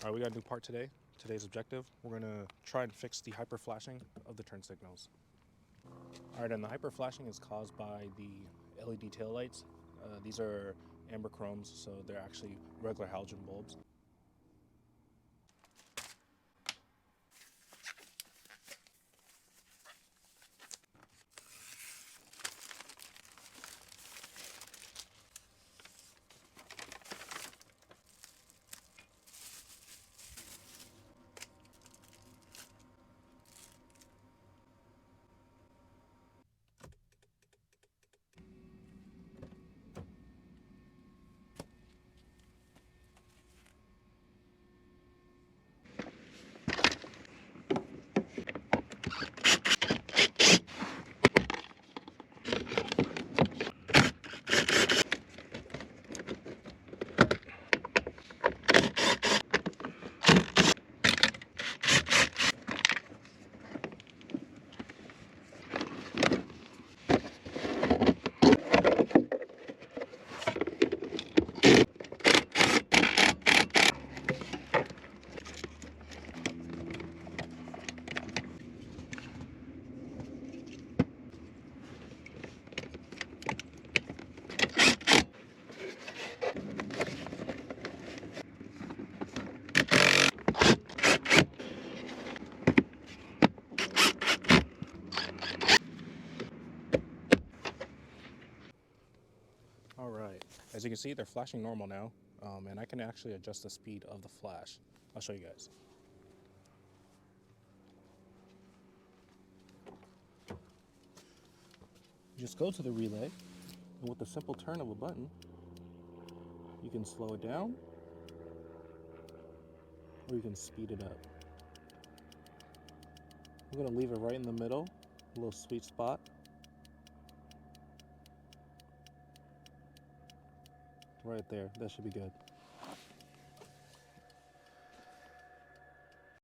Alright, we got a new part today. Today's objective, we're gonna try and fix the hyper flashing of the turn signals. Alright, and the hyper flashing is caused by the LED tail lights. These are amber chromes, so they're actually regular halogen bulbs. Alright, as you can see, they're flashing normal now, and I can actually adjust the speed of the flash. I'll show you guys. You just go to the relay, and with the simple turn of a button, you can slow it down, or you can speed it up. I'm going to leave it right in the middle, a little sweet spot. Right there, that should be good.